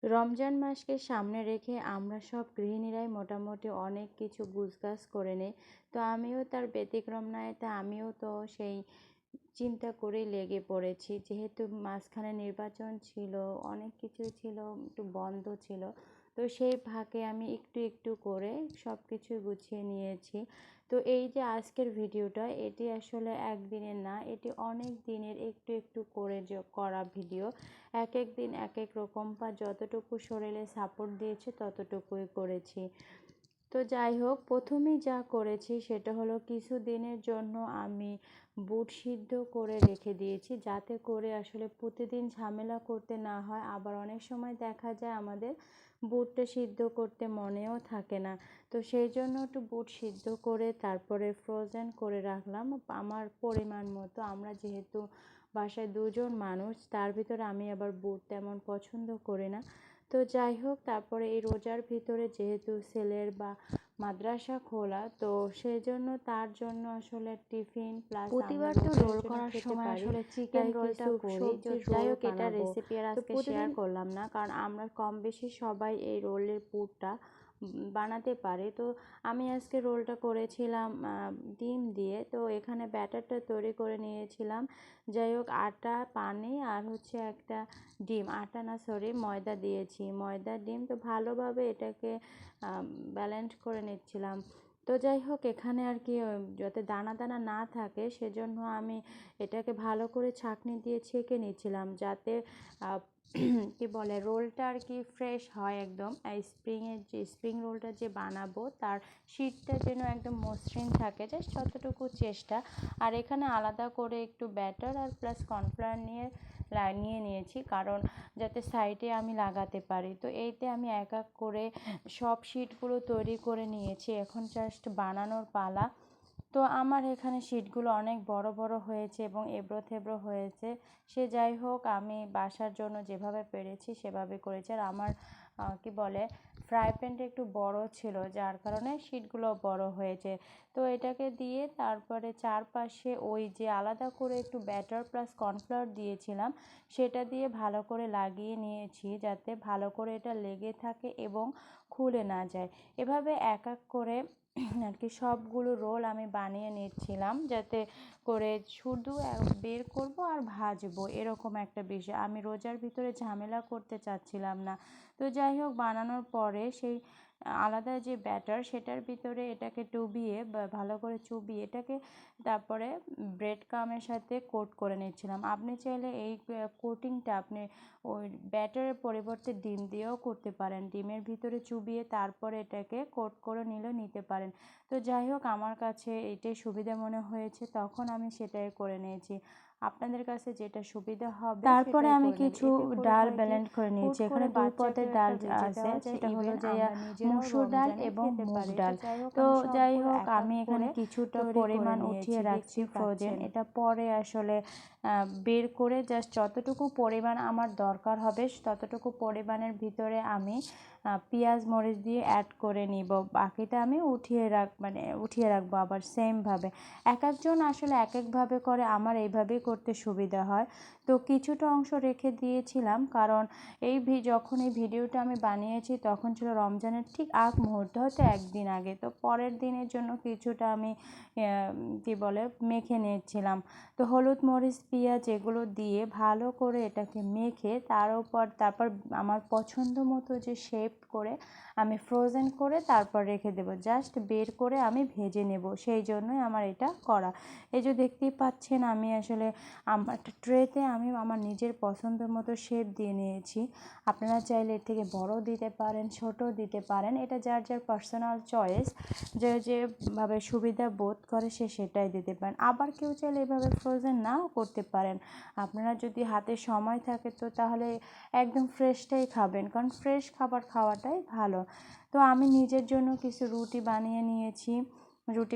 রমজান মাসকে সামনে রেখে আমরা সব গৃহিণীরাই মোটামুটি অনেক কিছু গুছগাছ করে নিই। তো আমিও তার ব্যতিক্রম নয়, তা আমিও তো সেই চিন্তা করেই লেগে পড়েছি। যেহেতু মাঝখানে নির্বাচন ছিল, অনেক কিছুই ছিল, একটু বন্ধ ছিল। তো সেই ফাঁকে আমি একটু একটু করে সব কিছুই গুছিয়ে নিয়েছি। তো এই যে আজকের ভিডিওটা, এটি আসলে একদিনের না, এটি অনেক দিনের একটু একটু করে করা ভিডিও। এক এক দিন এক এক রকম, বা যতটুকু শরীরে সাপোর্ট দিয়েছে ততটুকুই করেছি। তো যাই হোক, প্রথমেই যা করেছি সেটা হলো কিছু দিনের জন্য আমি বুট সিদ্ধ করে রেখে দিয়েছি, যাতে করে আসলে প্রতিদিন ঝামেলা করতে না হয়। আবার অনেক সময় দেখা যায় আমাদের বুটটা সিদ্ধ করতে মনেও থাকে না। তো সেই জন্য একটু বুট সিদ্ধ করে তারপরে ফ্রোজেন করে রাখলাম আমার পরিমাণ মতো। আমরা যেহেতু বাসায় দুজন মানুষ, তার ভিতরে আমি আবার বুট তেমন পছন্দ করি না। তো যাই হোক, তারপরে এই রোজার ভিতরে যেহেতু ছেলের বা মাদ্রাসা খোলা, তো সেই জন্য তার জন্য আসলে টিফিন প্লাস প্রতিবার তো রোল করার সময় আসলে চিকেন রোলটা করি। যাই হোক, এটা রেসিপি আর আজকে শেয়ার করলাম না, কারণ আমরা কম বেশি সবাই এই রোলের পুরটা বানাতে পারি। তো আমি আজকে রোলটা করেছিলাম ডিম দিয়ে। তো এখানে ব্যাটারটা তৈরি করে নিয়েছিলাম। যাই হোক, আটা, পানি আর হচ্ছে একটা ডিম, আটা না সরি ময়দা দিয়েছি, ময়দা ডিম। তো ভালোভাবে এটাকে ব্যালেন্স করে নিচ্ছিলাম। তো যাই হোক, এখানে আর কি যাতে দানা দানা না থাকে সেজন্য আমি এটাকে ভালো করে ছাঁকনি দিয়ে ছেঁকে নিচ্ছিলাম, যাতে কি বলে রোলটা আর কি ফ্রেশ হয় একদম। স্প্রিং রোলটা যে বানাবো তার শীটটা যেন একদম মসৃণ থাকে, জাস্ট ততটুকু চেষ্টা। আর এখানে আলাদা করে একটু ব্যাটার আর প্লাস কর্নফ্লাওয়ার নিয়ে নিয়েছি, কারণ যাতে সাইডে আমি লাগাতে পারি। তো এইতে আমি এক এক করে সব শীটগুলো তৈরি করে নিয়েছি, এখন জাস্ট বানানোর পালা। তো আমার এখানে শীটগুলো অনেক বড় বড় হয়েছে এবং এবড়ো থেবড়ো হয়েছে। সে যাই হোক, আমি বাসার জন্য যেভাবে পেরেছি সেভাবে করেছি। আর আমার কি বলে ফ্রাই প্যানটা একটু বড় ছিল, যার কারণে শীটগুলো বড় হয়েছে। তো এটাকে দিয়ে তারপরে চারপাশে ওই যে আলাদা করে একটু ব্যাটার প্লাস কর্নফ্লাওয়ার দিয়েছিলাম, সেটা দিয়ে ভালো করে লাগিয়ে নিয়েছি, যাতে ভালো করে এটা লেগে থাকে এবং খুলে না যায়। এভাবে এক এক করে আর কি সবগুলো রোল আমি বানিয়ে নিচ্ছিলাম, যাতে করে শুধু বের করব আর ভাজবো, এরকম একটা বিষয়। আমি রোজার ভিতরে ঝামেলা করতে চাচ্ছিলাম না। তো যাই হোক, বানানোর পরে সেই আলাদা যে ব্যাটার, সেটার ভিতরে এটাকে ডুবিয়ে বা ভালো করে চুবিয়ে এটাকে তারপরে ব্রেড ক্রামের সাথে কোট করে নিচ্ছিলাম। আপনি চাইলে এই কোটিংটা আপনি ওই ব্যাটারের পরিবর্তে ডিম দিয়েও করতে পারেন, ডিমের ভিতরে চুবিয়ে তারপরে এটাকে কোট করে নিতে পারেন। তো যাই হোক, আমার কাছে এটাই সুবিধা মনে হয়েছে, তখন আমি সেটাই করে নিয়েছি। আপনাদের কাছে যেটা সুবিধা হবে তারপরে আমি কিছু ডাল হয় কি, ব্লেন্ড করে হুট নিয়েছি। করে এখানে দুই বাচ্চাকেও পদের ডাল একটা ভেজে আছে, দেওয়া যায়, সেটা হলো ইভেন যে আমরা নিজেরাও মসুর ডাল রমজানে এবং খেতে মুগ পারি। তো ডাল। যাই হোক, তো আমি যাই সবগুলো হোক, এক এক আমি এখানে করে কিছুটা তৈরি করে পরিমাণ নিয়েছি, উঠিয়ে রাখছি দেখতেই ফ্রোজেন। পাচ্ছেন। এটা পরে আসলে বের করে জাস্ট যতটুকু পরিমাণ আমার দরকার হবে ততটুকু পরিমাণের ভিতরে আমি পেঁয়াজ মরিচ দিয়ে অ্যাড করে নিব। বাকিটা আমি উঠিয়ে রাখবো আবার সেমভাবে। এক একজন আসলে এক একভাবে করে, আমার এইভাবেই করতে সুবিধা হয়। তো কিছুটা অংশ রেখে দিয়েছিলাম, কারণ যখন এই ভিডিওটা আমি বানিয়েছি তখন ছিল রমজানের ঠিক আগ মুহূর্তে, হয়তো একদিন আগে। তো পরের দিনের জন্য কিছুটা আমি কি বলে মেখে নিয়েছিলাম। তো হলুদ মরিচ পেঁয়াজ এগুলো দিয়ে ভালো করে এটাকে মেখে তারপর আমার পছন্দ মতো যে শেপ করে আমি ফ্রোজেন করে তারপর রেখে দেব, জাস্ট বের করে আমি ভেজে নেব। সেই জন্যই আমার এটা করা। এই যে দেখতেই পাচ্ছেন, আমি আসলে আমার ট্রেতে আমি আমার নিজের পছন্দ মতো শেপ দিয়ে নিয়েছি। আপনারা চাইলে এর থেকে বড় দিতে পারেন, ছোট দিতে পারেন, এটা যার যার পার্সোনাল চয়েস। যেভাবে সুবিধা বোধ করে সে সেটাই দিতে পারেন। আবার কেউ চাইলে এভাবে ফ্রোজেন নাও করতে পারেন। আপনারা যদি হাতে সময় থাকে তো তাহলে একদম ফ্রেশটাই খাবেন, কারণ ফ্রেশ খাবার খাওয়াটাই ভালো। তো আমি নিজের জন্য কিছু রুটি বানিয়ে নিয়েছি। রুটি